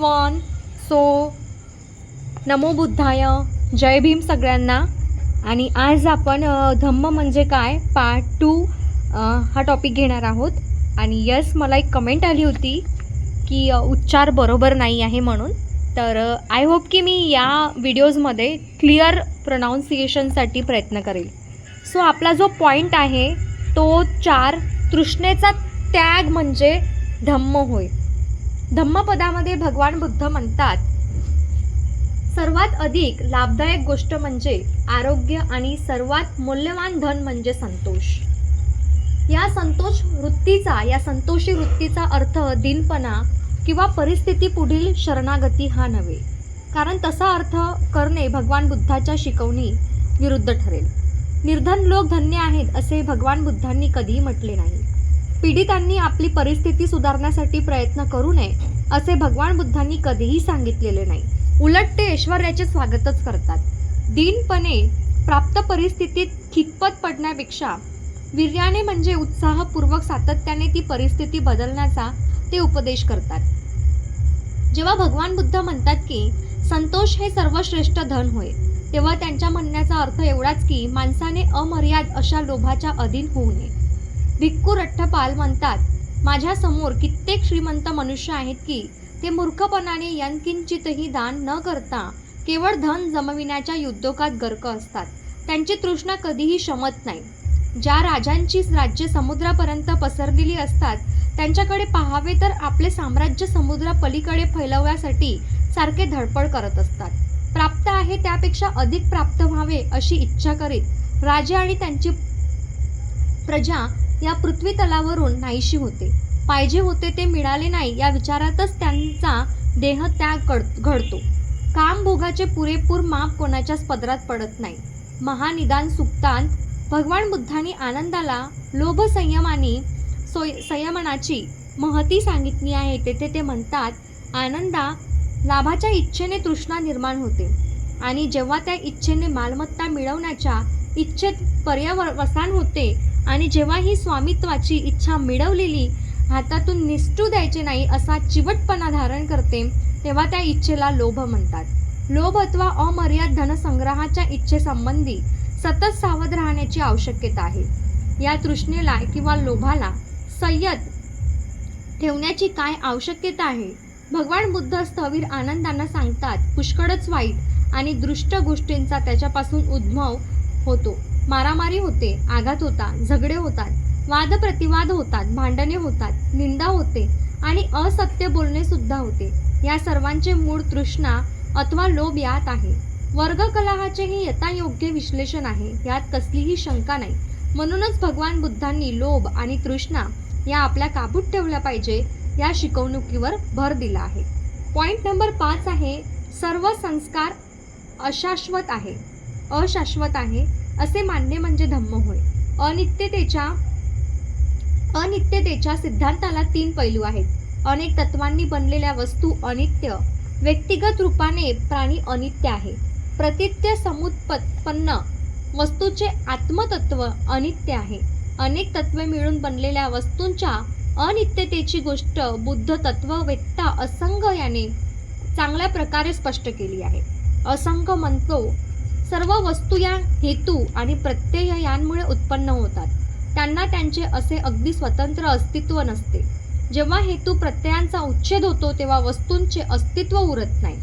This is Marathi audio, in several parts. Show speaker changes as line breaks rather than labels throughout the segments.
एव्हरीवन. सो नमो बुद्धाय, जय भीम सगळ्यांना. आणि आज आपण धम्म म्हणजे काय पार्ट 2 हा टॉपिक घेणार आहोत. आणि यस, मला एक कमेंट आली होती की उच्चार बरोबर नाही आहे म्हणून. तर आय होप की मी या व्हिडिओजमध्ये क्लिअर प्रोनाऊन्सिएशनसाठी प्रयत्न करेल. सो आपला जो पॉईंट आहे तो 4, तृष्णेचा त्याग म्हणजे धम्म होय. धम्मपदामध्ये भगवान बुद्ध म्हणतात, सर्वात अधिक लाभदायक गोष्ट म्हणजे आरोग्य आणि सर्वात मूल्यवान धन म्हणजे संतोष. या संतोषी वृत्तीचा अर्थ दीनपणा किंवा परिस्थिती पुढील शरणागती हा नव्हे, कारण तसा अर्थ करणे भगवान बुद्धाच्या शिकवणी विरुद्ध ठरेल. निर्धन लोक धन्य आहेत असे भगवान बुद्धांनी कधीही म्हटले नाही. पीडितांनी आपली परिस्थिती सुधारण्यासाठी प्रयत्न करू नये असे भगवान बुद्धांनी कधीही सांगितलेले नाही. उलट ते ऐश्वर्याचे स्वागतच करतात. दीनपणे प्राप्त परिस्थितीत खितपत पडण्यापेक्षा वीर्याने म्हणजे उत्साहपूर्वक सातत्याने ती परिस्थिती बदलण्याचा ते उपदेश करतात. जेव्हा भगवान बुद्ध म्हणतात की संतोष हे सर्वश्रेष्ठ धन होय, तेव्हा त्यांच्या म्हणण्याचा अर्थ एवढाच की माणसाने अमर्याद अशा लोभाच्या अधीन होऊ नये. भिक्खू रठ्ठपाल म्हणतात, माझ्या समोर कित्येक श्रीमंत मनुष्य आहेत की ते मूर्खपणाने यत्किंचितही दान न करता केवळ धन जमविण्याच्या उद्योगात गर्क असतात. त्यांची तृष्णा कधीही शमत नाही. ज्या राजांची राज्ये समुद्रापर्यंत पसरलेली असतात त्यांच्याकडे पाहावे तर आपले साम्राज्य समुद्रापलीकडे फैलवण्यासाठी सारखे धडपड करत असतात. प्राप्त आहे त्यापेक्षा अधिक प्राप्त व्हावे अशी इच्छा करीत राजे आणि त्यांची प्रजा या पृथ्वी तलावरून नाहीशी होते. पाहिजे होते ते मिळाले नाही या विचारातच त्यांचा देह त्याग घडतो. काम भोगाचे पुरेपूर माप कोणाच्याच पदरात पडत नाही. महानिदान सुक्तांत भगवान बुद्धांनी आनंदाला लोभ संयमनाची महती सांगितली आहे. तेथे ते म्हणतात, आनंदा लाभाच्या इच्छेने तृष्णा निर्माण होते आणि जेव्हा त्या इच्छेने मालमत्ता मिळवण्याच्या इच्छेत पर्यावसान होते आणि जेव्हा ही स्वामित्वाची इच्छा मिळवलेली हातातून निसटू द्यायचे नाही असा चिवटपणा धारण करते, तेव्हा त्या इच्छेला लोभ म्हणतात. लोभ अथवा अमर्याद धनसंग्रहाच्या इच्छेसंबंधी सतत सावध राहण्याची आवश्यकता आहे. या तृष्णेला किंवा लोभाला संयत ठेवण्याची काय आवश्यकता आहे? भगवान बुद्ध स्थविर आनंदांना सांगतात, पुष्कळच वाईट आणि दृष्ट गोष्टींचा त्याच्यापासून उद्भव होतो. मारामारी होते, आघात होता, झगडे होतात, वादप्रतिवाद होतात, भांडणे होतात, निंदा होते आणि असत्य बोलणे सुद्धा होते. या सर्वांचे मूळ तृष्णा अथवा लोभ यात आहे. वर्ग कलहाचेही यथायोग्य विश्लेषण आहे, यात कसलीही शंका नाही. म्हणूनच भगवान बुद्धांनी लोभ आणि तृष्णा या आपल्या काबूत ठेवल्या पाहिजे या शिकवणुकीवर भर दिला आहे. पॉईंट नंबर 5 आहे, सर्व संस्कार अशाश्वत आहे असे मानणे म्हणजे धम्म होय. अनित्यतेच्या सिद्धांताला 3 पैलू आहेत. अनेक तत्वांनी बनलेल्या वस्तू अनित्य, व्यक्तिगत रूपाने प्राणी अनित्य आहे. प्रतित्य समुत्पन्न वस्तूचे आत्मतत्व अनित्य आहे. अनेक तत्वे मिळून बनलेल्या वस्तूंच्या अनित्यतेची गोष्ट बुद्ध तत्ववेत्ता असंग याने चांगल्या प्रकारे स्पष्ट केली आहे. असंग म्हणतो, सर्व वस्तू या हेतू आणि प्रत्यय यांमुळे उत्पन्न होतात. त्यांना त्यांचे असे अगदी स्वतंत्र अस्तित्व नसते. जेव्हा हेतू प्रत्ययांचा उच्छेद होतो तेव्हा वस्तूंचे अस्तित्व उरत नाही.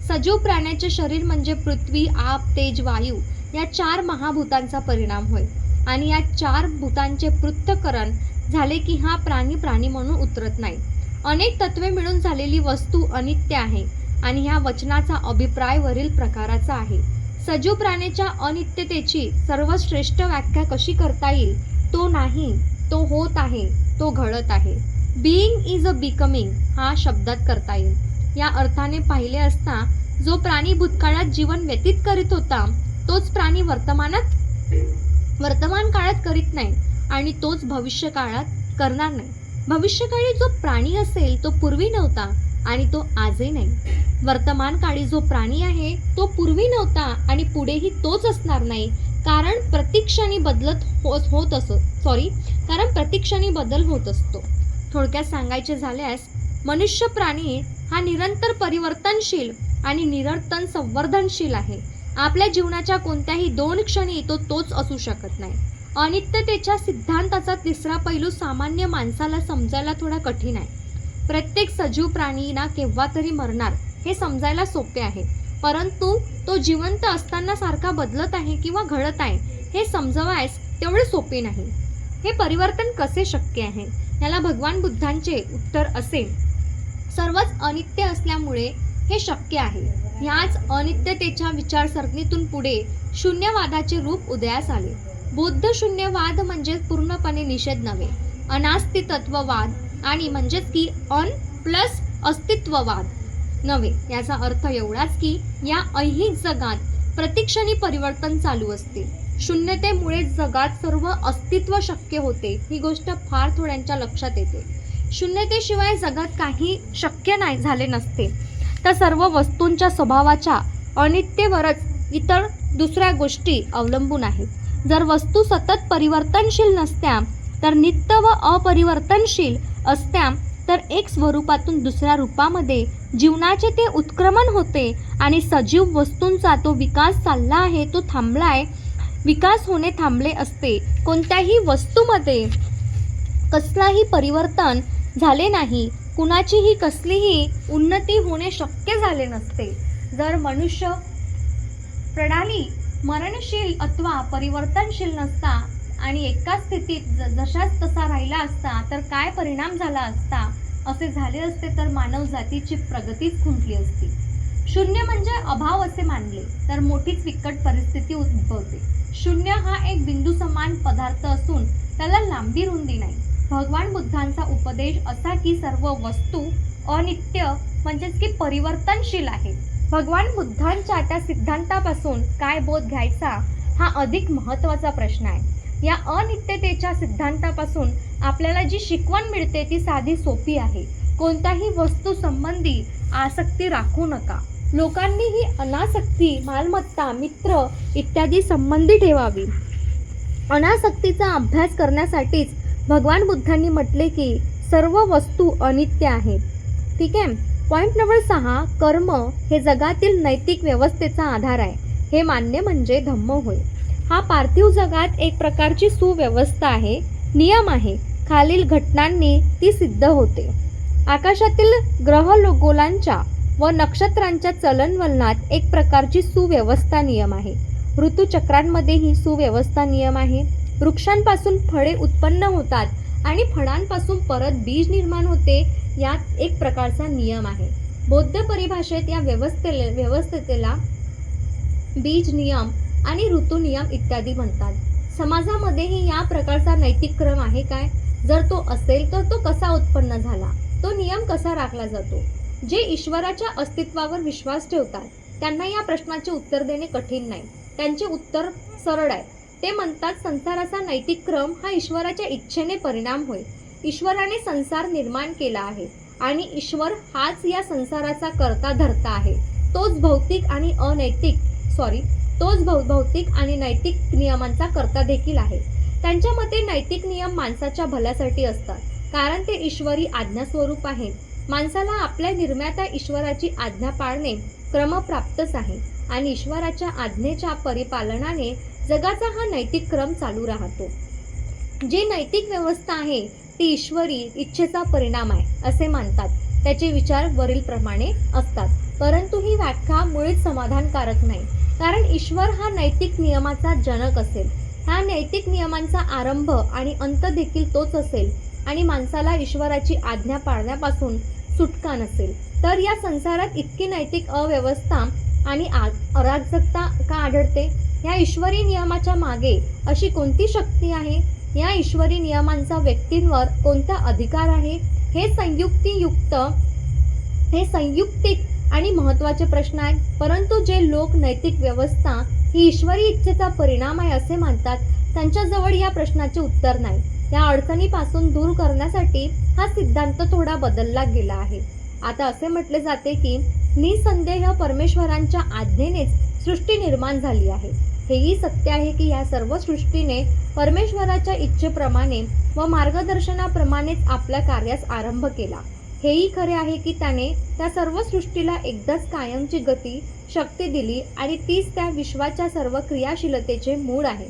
सजीव प्राण्याचे शरीर म्हणजे पृथ्वी, आप, तेज, वायू या 4 महाभूतांचा परिणाम होय. आणि या 4 भूतांचे पृथक्करण झाले की हा प्राणी म्हणून उतरत नाही. अनेक तत्वे मिळून झालेली वस्तू अनित्य आहे आणि ह्या वचनाचा अभिप्राय वरील प्रकाराचा आहे. सजीव प्राण्याच्या अनित्यतेची सर्वश्रेष्ठ व्याख्या कशी करता येईल? तो नाही, तो होत आहे, तो घडत आहे. बीइंग इज अ बिकमिंग हा शब्दात करता येईल. या अर्थाने पाहिले असता जो प्राणी भूतकाळात जीवन व्यतीत करीत होता तोच प्राणी वर्तमान काळात करीत नाही आणि तोच भविष्य काळात करणार नाही. भविष्यकाळी जो प्राणी असेल तो पूर्वी नव्हता आणि तो आजही नाही. वर्तमान काळी जो प्राणी आहे तो पूर्वी नव्हता आणि पुढेही तोच असणार नाही, कारण प्रतिक्षणी बदल होत असतो. थोडक्यात सांगायचे झाल्यास मनुष्य प्राणी हा निरंतर परिवर्तनशील आणि निरंतर संवर्धनशील आहे. आपल्या जीवनाच्या कोणत्याही 2 क्षणी तो तोच असू शकत नाही. अनित्यतेच्या सिद्धांताचा तिसरा पैलू सामान्य माणसाला समजायला थोडा कठीण आहे. प्रत्येक सजीव प्राणी ना केव्हा तरी मरणार हे समजायला सोपे आहे, परंतु तो जिवंत असताना सारखा बदलत आहे किंवा घडत आहे हे समजवायस तेवढे सोपे नाही. हे परिवर्तन कसे शक्य आहे? याला भगवान बुद्धांचे उत्तर असे, सर्वच अनित्य असल्यामुळे हे शक्य आहे. ह्याच अनित्यतेच्या विचारसरणीतून पुढे शून्यवादाचे रूप उदयास आले. बौद्ध शून्यवाद म्हणजे पूर्णपणे निषेध नव्हे, अनास्तित्ववाद आणि म्हणजेच की अन प्लस अस्तित्ववाद नव्हे. याचा अर्थ एवढाच की या ऐहिक जगात प्रतिक्षणी परिवर्तन चालू असते. शून्यतेमुळे जगात सर्व अस्तित्व शक्य होते. ही गोष्ट फार थोड्यांच्या लक्षात येते. शून्यतेशिवाय जगात काही शक्य नाही झाले नसते. तर सर्व वस्तूंच्या स्वभावाच्या अनित्यतेवरच इतर दुसऱ्या गोष्टी अवलंबून आहेत. जर वस्तू सतत परिवर्तनशील नसत्या तर नित्य व अपरिवर्तनशील असत्या तर एक स्वरूपातून दुसऱ्या रूपामध्ये जीवनाचे ते उत्क्रमण होते आणि सजीव वस्तूंचा तो विकास चालला आहे, तो थांबलाय, विकास होणे थांबले असते. कोणत्याही वस्तूमध्ये कसलाही परिवर्तन झाले नाही, कुणाचीही कसलीही उन्नती होणे शक्य झाले नसते. जर मनुष्य प्रणाली मरणशील अथवा परिवर्तनशील नसता आणि एकाच स्थितीत जशाच तसा राहिला असता तर काय परिणाम झाला असता? असे झाले असते तर मानव जातीची प्रगतीच खुंटली असती. शून्य म्हणजे अभाव असे मानले तर मोठीच विकट परिस्थिती उद्भवते. शून्य हा एक बिंदू समान पदार्थ असून त्याला लांबी रुंदी नाही. भगवान बुद्धांचा उपदेश असा की सर्व वस्तू अनित्य म्हणजेच की परिवर्तनशील आहे. भगवान बुद्धांच्या त्या सिद्धांतापासून काय बोध घ्यायचा हा अधिक महत्त्वाचा प्रश्न आहे. या अनित्यतेच्या सिद्धांतापासून आपल्याला जी शिकवण मिळते ती साधी सोपी आहे. कोणत्याही वस्तू संबंधी आसक्ती राखू नका. लोकांनी ही अनासक्ती मालमत्ता, मित्र इत्यादी संबंधी ठेवावी. अनासक्तीचा अभ्यास करण्यासाठीच भगवान बुद्धांनी म्हटले की सर्व वस्तू अनित्य आहेत. ठीक आहे. पॉईंट नंबर 6, कर्म हे जगातील नैतिक व्यवस्थेचा आधार आहे हे मान्य म्हणजे धम्म होय. हा पार्थिव जगात एक प्रकारची सुव्यवस्था आहे, नियम आहे. खालील घटनांनी ती सिद्ध होते. आकाशातील ग्रहगोलांच्या व नक्षत्रांच्या चलनवलनात एक प्रकारची सुव्यवस्था नियम आहे. ऋतुचक्रांमध्येही सुव्यवस्था नियम आहे. वृक्षांपासून फळे उत्पन्न होतात आणि फळांपासून परत बीज निर्माण होते, यात एक प्रकारचा नियम आहे. बौद्ध परिभाषेत या व्यवस्थेला बीज नियम आणि ऋतू नियम इत्यादी म्हणतात. समाजामध्येही या प्रकारचा नैतिक क्रम आहे काय? जर तो असेल तर तो कसा उत्पन्न झाला? तो नियम कसा राखला जातो? जे ईश्वराच्या अस्तित्वावर विश्वास ठेवतात त्यांना या प्रश्नाचे उत्तर देणे कठीण नाही. त्यांचे उत्तर सरळ आहे. ते म्हणतात संसाराचा नैतिक क्रम हा ईश्वराच्या इच्छेने परिणाम होय. ईश्वराने संसार निर्माण केला आहे आणि ईश्वर हाच या संसाराचा कर्ता धर्ता आहे. तोच भौतिक आणि नैतिक नियमांचा कर्ता देखील आहे. त्यांच्या मते नैतिक नियम माणसाच्या भल्यासाठी असतात कारण ते ईश्वरी आज्ञास्वरूप आहेत. माणसाला आपल्या निर्मात्या ईश्वराची आज्ञा पाळणे क्रमप्राप्तच आहे आणि ईश्वराच्या आज्ञेच्या परिपालनाने जगाचा हा नैतिक क्रम चालू राहतो. जी नैतिक व्यवस्था आहे ती ईश्वरी इच्छेचा परिणाम आहे असे मानतात. त्याचे विचार वरीलप्रमाणे असतात, परंतु ही व्याख्या मुळीच समाधानकारक नाही. कारण ईश्वर हा नैतिक नियमाचा जनक असेल, ह्या नैतिक नियमांचा आरंभ आणि अंत देखील तोच असेल आणि माणसाला ईश्वराची आज्ञा पाळण्यापासून सुटका नसेल तर या संसारात इतकी नैतिक अव्यवस्था आणि अराजकता का आढळते? या ईश्वरी नियमाच्या मागे अशी कोणती शक्ती आहे? या ईश्वरी नियमांचा व्यक्तींवर कोणता अधिकार आहे? हे संयुक्तिक आणि महत्त्वाचे प्रश्न आहेत. परंतु जे लोक नैतिक व्यवस्था ही ईश्वरी इच्छेचा परिणाम आहे असे मानतात त्यांच्याजवळ या प्रश्नाचे उत्तर नाही. या अडचणीपासून दूर करण्यासाठी हा सिद्धांत थोडा बदलला गेला आहे. आता असे म्हटले जाते की निसंदेह परमेश्वरांच्या आज्ञेनेच सृष्टी निर्माण झाली आहे. हेही सत्य आहे की या सर्व सृष्टीने परमेश्वराच्या इच्छेप्रमाणे व मार्गदर्शनाप्रमाणेच आपल्या कार्यास आरंभ केला. हेही खरे आहे की त्याने त्या सर्व सृष्टीला एकदाच कायमची गती शक्ती दिली आणि तीच त्या विश्वाच्या सर्व क्रियाशीलतेचे मूळ आहे.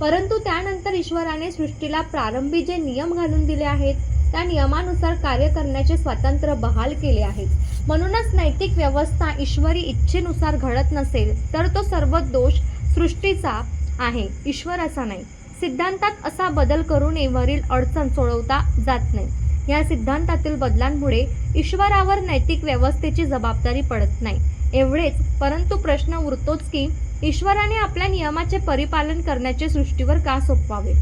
परंतु त्यानंतर ईश्वराने सृष्टीला प्रारंभी जे नियम घालून दिले आहेत त्या नियमानुसार कार्य करण्याचे स्वातंत्र्य बहाल केले आहे. म्हणूनच नैतिक व्यवस्था ईश्वरी इच्छेनुसार घडत नसेल तर तो सर्व दोष सृष्टीचा आहे, ईश्वराचा नाही. सिद्धांतात असा बदल करू नये वरील अडचण सोडवता जात नाही. या सिद्धांतातील बदलांमुळे ईश्वरावर नैतिक व्यवस्थेची जबाबदारी पडत नाही एवढेच, परंतु प्रश्न उरतोच की ईश्वराने आपल्या नियमाचे परिपालन करण्याचे सृष्टीवर का सोपवावे?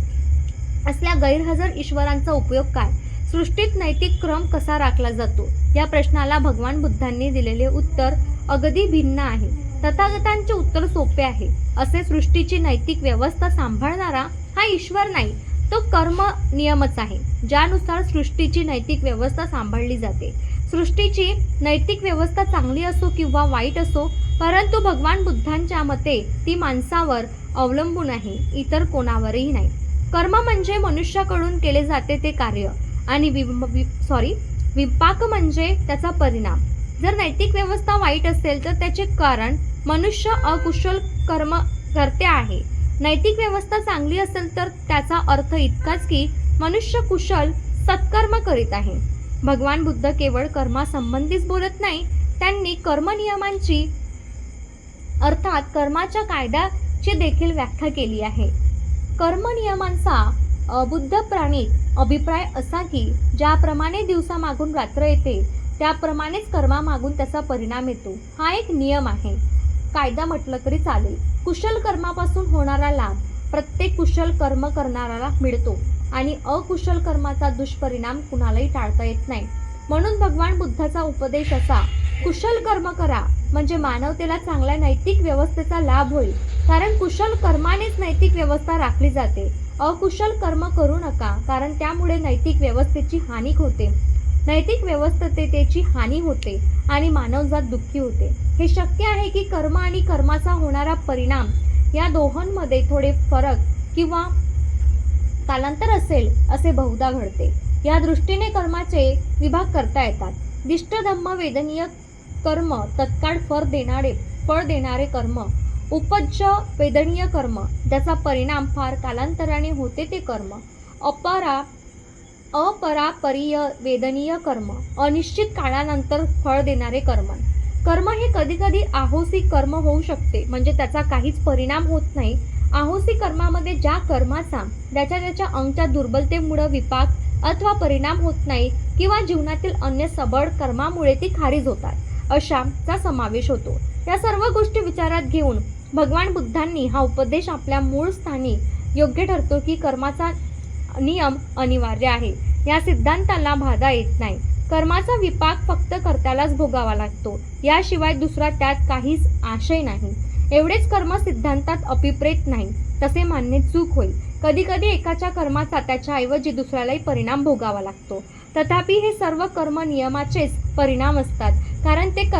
असल्या गैरहजर ईश्वरांचा उपयोग काय? सृष्टीत नैतिक क्रम कसा राखला जातो? या प्रश्नाला भगवान बुद्धांनी दिलेले उत्तर अगदी भिन्न आहे. तथागतांचे उत्तर सोपे आहे. असे सृष्टीची नैतिक व्यवस्था सांभाळणारा हा ईश्वर नाही, तो कर्म नियमच आहे, ज्यानुसार सृष्टीची नैतिक व्यवस्था सांभाळली जाते. सृष्टीची नैतिक व्यवस्था चांगली असो किंवा वाईट असो, परंतु भगवान बुद्धांच्या मते ती माणसावर अवलंबून आहे, इतर कोणावरही नाही. कर्म म्हणजे मनुष्याकडून केले जाते ते कार्य आणि विपाक म्हणजे त्याचा परिणाम. जर नैतिक व्यवस्था वाईट असेल तर त्याचे कारण मनुष्य अकुशल कर्म करते आहे. नैतिक व्यवस्था चांगली असेल तर त्याचा अर्थ इतकाच की मनुष्य कुशल सत्कर्म करीत आहे. भगवान बुद्ध केवळ कर्मासंबंधीच बोलत नाही, त्यांनी कर्मनियमांची अर्थात कर्माच्या कायद्याची देखील व्याख्या केली आहे. कर्मनियमांचा बुद्ध प्राणिक अभिप्राय असा की ज्याप्रमाणे दिवसामागून रात्र येते त्याप्रमाणेच कर्मामागून त्याचा परिणाम येतो, हा एक नियम आहे. कायदा म्हटलं तरी चालेल. कुशल कर्मापासून होणारा लाभ प्रत्येक कुशल कर्म करणाऱ्याला मिळतो आणि अकुशल कर्माचा दुष्परिणाम कुणालाही टाळता येत नाही. म्हणून भगवान बुद्धाचा उपदेश असा, कुशल कर्म करा म्हणजे मानवतेला चांगल्या नैतिक व्यवस्थेचा लाभ होईल, कारण कुशल कर्मानेच नैतिक व्यवस्था राखली जाते. अकुशल कर्म करू नका, कारण त्यामुळे नैतिक व्यवस्थेची हानी होते, नैतिक व्यवस्थेची हानी होते आणि मानवजात दुःखी होते. हे शक्य आहे की कर्म आणि कर्माचा होणारा परिणाम या दोहोंमध्ये थोडे फरक किंवा कालांतर असेल असे बहुधा घडते. या दृष्टीने कर्माचे विभाग करता येतात. दिष्ट धम्म वेदनीय कर्म, तत्काळ फळ देणारे कर्म, उपज्ज वेदनीय कर्म ज्याचा परिणाम फार कालांतराने होते ते कर्म, अपरापरीय वेदनीय कर्म, अनिश्चित काळानंतर फळ देणारे कर्म. कर्म हे कधी कधी आहोसी कर्म होऊ शकते, म्हणजे त्याचा काहीच परिणाम होत नाही. आहोसी कर्मामध्ये ज्या कर्माचा ज्याच्या अंगच्या दुर्बलतेमुळे विपाक अथवा परिणाम होत नाही किंवा जीवनातील अन्य सबळ कर्मामुळे ती खारीज होतात, अशाचा समावेश होतो. या सर्व गोष्टी विचारात घेऊन भगवान बुद्धांनी हा उपदेश आपल्या मूळ स्थानी योग्य ठरतो की कर्माचा नियम अनिवार्य आहे. या सिद्धांताला बाधा येत नाही. कर्माचा विपाक फक्त कर्त्यालाच भोगावा लागतो, याशिवाय दुसरा त्यात काहीच आशय नाही. एवढेच कर्म सिद्धांतात अभिप्रेत नाही, तसे मानणे चूक होईल. कधी कधी एकाच्या कर्माचा त्याच्याऐवजी दुसऱ्यालाही परिणाम भोगावा लागतो. तथापि हे सर्व कर्म नियमाचेच परिणाम असतात, कारण ते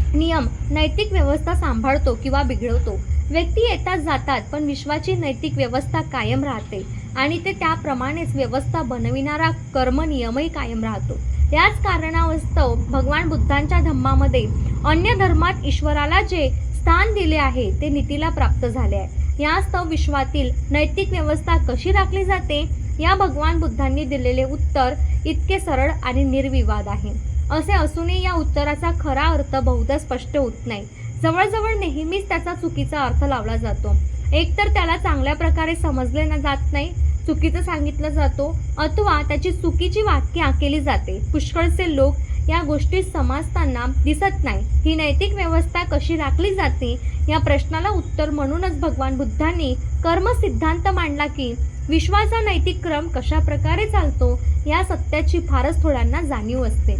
नियम नैतिक व्यवस्था सांभाळतो किंवा बिघडवतो. व्यक्ती येतात जातात, पण विश्वाची नैतिक व्यवस्था कायम राहते आणि ते त्याप्रमाणेच व्यवस्था बनविणारा कर्म नियमही कायम राहतो. याच कारणास्तव भगवान बुद्धांच्या धम्मामध्ये अन्य धर्मात ईश्वराला जे स्थान दिले आहे ते नीतीला प्राप्त झाले आहे. यास्तव विश्वातील नैतिक व्यवस्था कशी राखली जाते या भगवान बुद्धांनी दिलेले उत्तर इतके सरळ आणि निर्विवाद आहे. असे असूनही या उत्तराचा खरा अर्थ बहुधा स्पष्ट होत नाही. जवळजवळ नेहमीच त्याचा चुकीचा अर्थ लावला जातो. एकतर त्याला चांगल्या प्रकारे समजले जात नाही, चुकीचं सांगितलं जातो, अथवा त्याची चुकीची व्याख्या केली जाते. पुष्कळसे लोक या गोष्टी समजताना दिसत नाही. ही नैतिक व्यवस्था कशी राखली जाते या प्रश्नाला उत्तर म्हणूनच भगवान बुद्धांनी कर्म सिद्धांत मांडला की विश्वाचा नैतिक क्रम कशा प्रकारे चालतो या सत्याची फारच थोड्यांना जाणीव असते.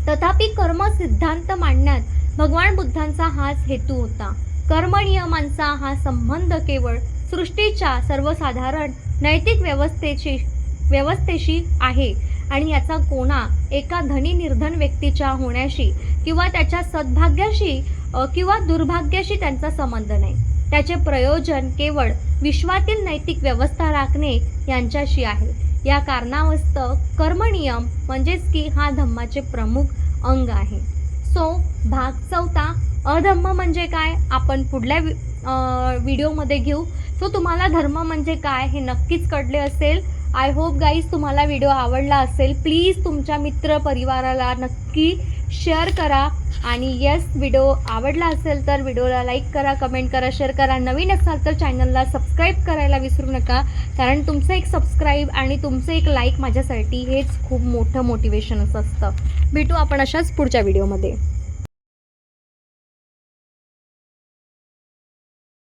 तथापि कर्म सिद्धांत मांडण्यात भगवान बुद्धांचा हाच हेतू होता. कर्मनियमांचा हा संबंध केवळ सृष्टीच्या सर्वसाधारण नैतिक व्यवस्थेशी आहे आणि याचा कोणा एका धनी निर्धन व्यक्तीच्या होण्याशी किंवा त्याच्या सद्भाग्याशी किंवा दुर्भाग्याशी त्यांचा संबंध नाही. त्याचे प्रयोजन केवळ विश्वातील नैतिक व्यवस्था राखणे यांच्याशी आहे. या कारणास्तव कर्मनियम म्हणजेच की हा धम्माचे प्रमुख अंग आहे. सो भाग 4 अधम्म म्हणजे काय आपण पुढल्या व्हिडिओमध्ये घेऊ. सो तुम्हाला धर्म म्हणजे काय हे नक्कीच कळले असेल. आय होप गाईज तुम्हाला व्हिडिओ आवडला असेल. प्लीज तुमच्या मित्र परिवाराला नक्की शेअर करा आणि येस व्हिडिओ आवडला असेल तर व्हिडिओला लाईक करा, कमेंट करा, शेअर करा. नवीन असाल तर चॅनलला सबस्क्राईब करायला विसरू नका, कारण तुमचं एक सबस्क्राईब आणि तुमचं एक लाईक माझ्यासाठी हेच खूप मोठं मोटिवेशन असतं. भेटू आपण अशाच पुढच्या व्हिडिओमध्ये.